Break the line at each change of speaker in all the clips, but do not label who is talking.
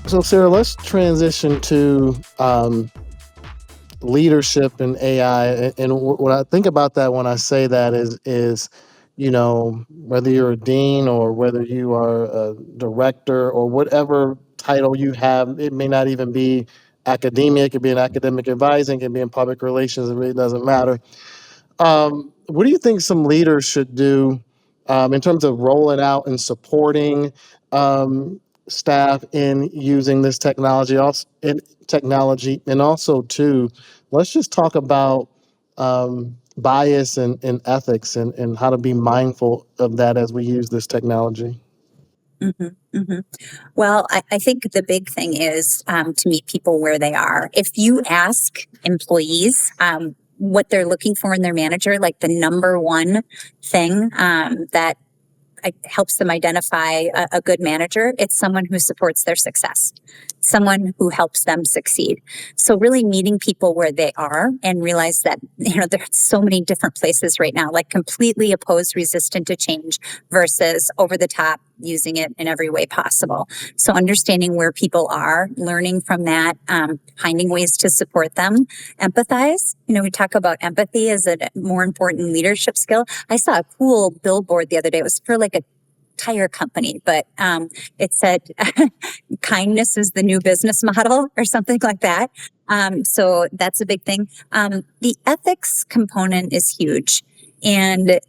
So, Sarah, let's transition to leadership and AI. And what I think about that when I say that is whether you're a dean or whether you are a director or whatever title you have, it may not even be academia. It could be in academic advising, it can be in public relations. It really doesn't matter. What do you think some leaders should do in terms of rolling out and supporting staff in using this technology? Also, in technology, and also too, let's just talk about bias and ethics and how to be mindful of that as we use this technology.
hmm hmm Well, I think the big thing is to meet people where they are. If you ask employees what they're looking for in their manager, like the number one thing that helps them identify a good manager, it's someone who supports their success, someone who helps them succeed. So really meeting people where they are and realize that, there's so many different places right now, like completely opposed, resistant to change versus over the top, using it in every way possible. So understanding where people are, learning from that, finding ways to support them, empathize. We talk about empathy as a more important leadership skill. I saw a cool billboard the other day. It was for like a tire company, but it said kindness is the new business model or something like that. So that's a big thing. The ethics component is huge, and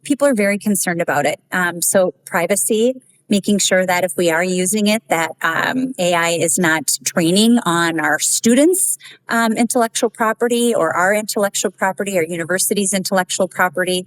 people are very concerned about it. So privacy, making sure that if we are using it, that AI is not training on our students' intellectual property or our intellectual property or university's intellectual property.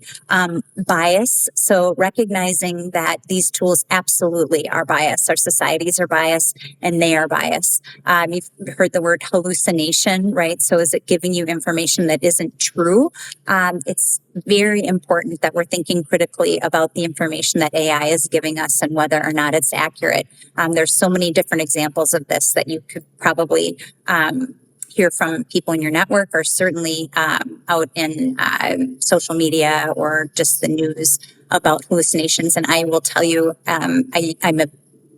Bias. So recognizing that these tools absolutely are biased. Our societies are biased and they are biased. You've heard the word hallucination, right? So is it giving you information that isn't true? It's very important that we're thinking critically about the information that AI is giving us and whether or not it's accurate. There's so many different examples of this that you could probably hear from people in your network or certainly out in social media or just the news about hallucinations. And I will tell you, I'm a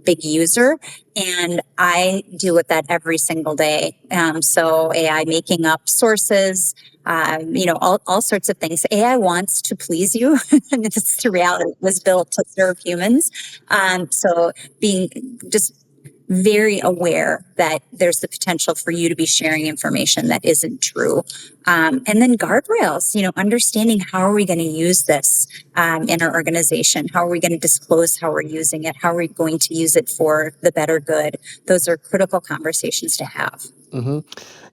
big user and I deal with that every single day. So AI making up sources, all sorts of things. AI wants to please you. And it's the reality. It was built to serve humans. So being just very aware that there's the potential for you to be sharing information that isn't true. And then guardrails, understanding how are we going to use this in our organization? How are we going to disclose how we're using it? How are we going to use it for the better good? Those are critical conversations to have.
hmm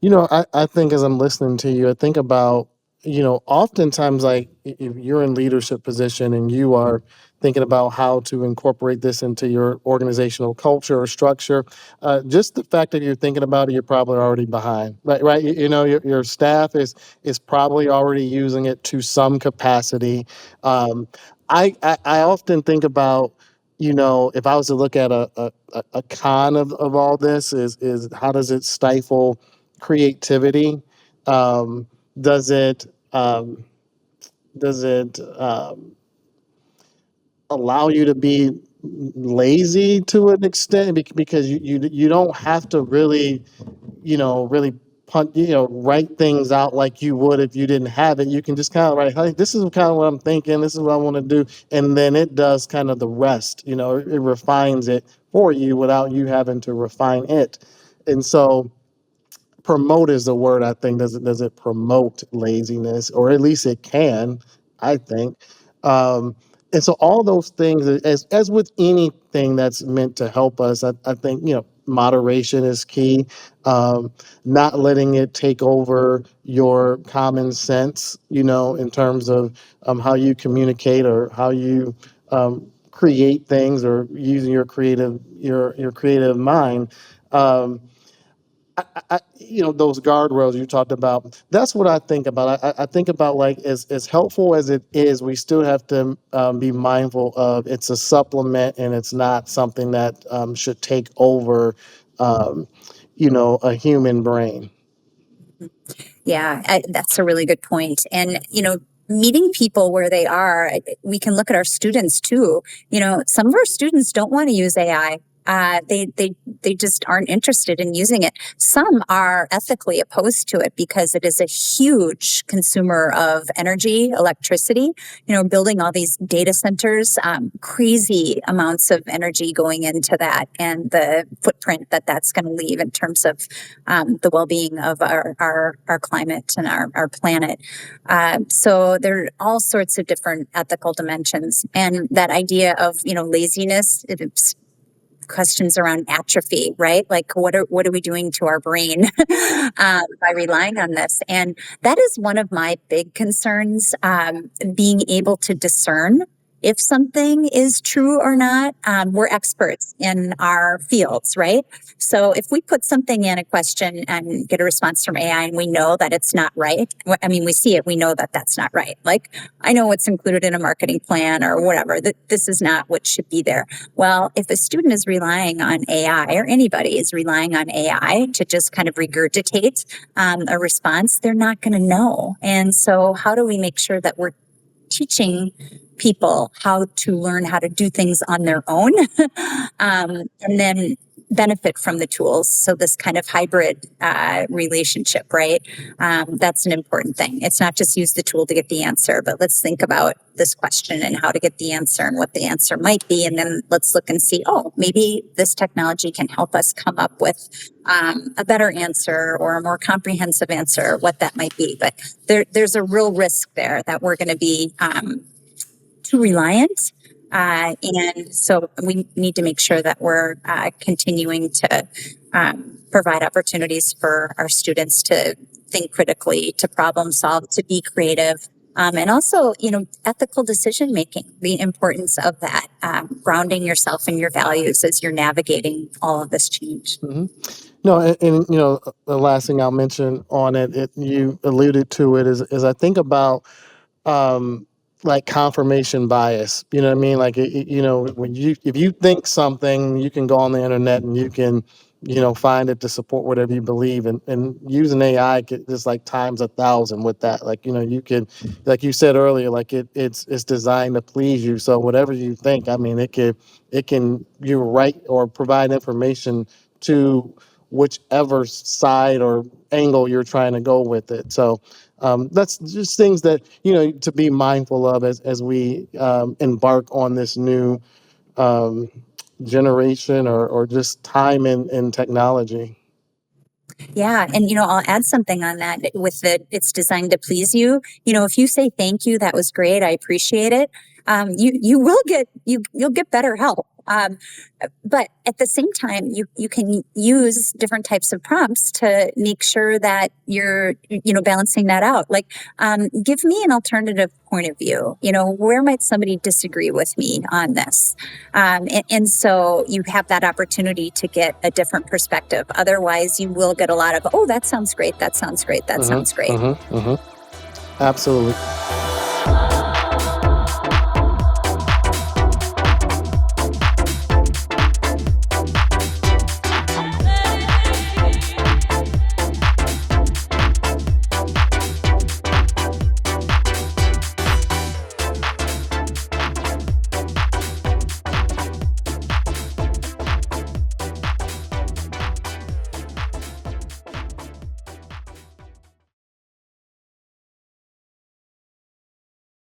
I think as I'm listening to you, I think about, oftentimes, like if you're in leadership position and you are thinking about how to incorporate this into your organizational culture or structure, just the fact that you're thinking about it, you're probably already behind, right? Right? Your staff is probably already using it to some capacity. Um, I often think about, if I was to look at a con of all this is how does it stifle creativity? Um, does it um, does it allow you to be lazy to an extent because you don't have to really really write things out like you would if you didn't have it. You can just kind of write, hey, this is kind of what I'm thinking, this is what I want to do, and then it does kind of the rest. It refines it for you without you having to refine it. And so promote is the word. I think does it promote laziness, or at least it can, I think. Um, and so all those things, as with anything that's meant to help us, I think moderation is key. Not letting it take over your common sense, in terms of how you communicate or how you create things, or using your creative mind. um, those guardrails you talked about. That's what I think about. I think about, like, as helpful as it is, we still have to be mindful of it's a supplement and it's not something that should take over, um, a human brain.
Yeah, that's a really good point. And, meeting people where they are, we can look at our students too. Some of our students don't want to use AI. They just aren't interested in using it. Some are ethically opposed to it because it is a huge consumer of energy, electricity. Building all these data centers, crazy amounts of energy going into that, and the footprint that that's going to leave in terms of the well-being of our climate and our planet. So there are all sorts of different ethical dimensions, and that idea of laziness. It's questions around atrophy, right? Like what are we doing to our brain by relying on this? And that is one of my big concerns, being able to discern if something is true or not. We're experts in our fields, right? So if we put something in a question and get a response from AI and we know that it's not right, we see it, we know that that's not right. Like, I know what's included in a marketing plan or whatever, that this is not what should be there. Well, if a student is relying on AI, or anybody is relying on AI to just kind of regurgitate a response, they're not going to know. And so how do we make sure that we're teaching people how to learn how to do things on their own, and then benefit from the tools? So this kind of hybrid relationship, right? That's an important thing. It's not just use the tool to get the answer, but let's think about this question and how to get the answer and what the answer might be. And then let's look and see, maybe this technology can help us come up with a better answer or a more comprehensive answer, what that might be. But there's a real risk there that we're going to be too reliant. And so we need to make sure that we're continuing to provide opportunities for our students to think critically, to problem solve, to be creative. And also, ethical decision making, the importance of that, grounding yourself in your values as you're navigating all of this change.
Mhm. No, and the last thing I'll mention on it, you alluded to it, is I think about um, like confirmation bias. You know what I mean? Like when if you think something, you can go on the internet and you can find it to support whatever you believe, and using AI just like times 1,000 with that. Like you can, like you said earlier, like it's designed to please you. So whatever you think, it can you write or provide information to whichever side or angle you're trying to go with it. So that's just things that to be mindful of as we embark on this new um, generation or just time in technology.
Yeah. And, I'll add something on that with it's designed to please you. If you say, thank you, that was great, I appreciate it. You'll get better help. But at the same time, you can use different types of prompts to make sure that you're, balancing that out. Like, give me an alternative point of view. Where might somebody disagree with me on this? And so you have that opportunity to get a different perspective. Otherwise, you will get a lot of, that sounds great. That sounds great. That sounds great.
Absolutely.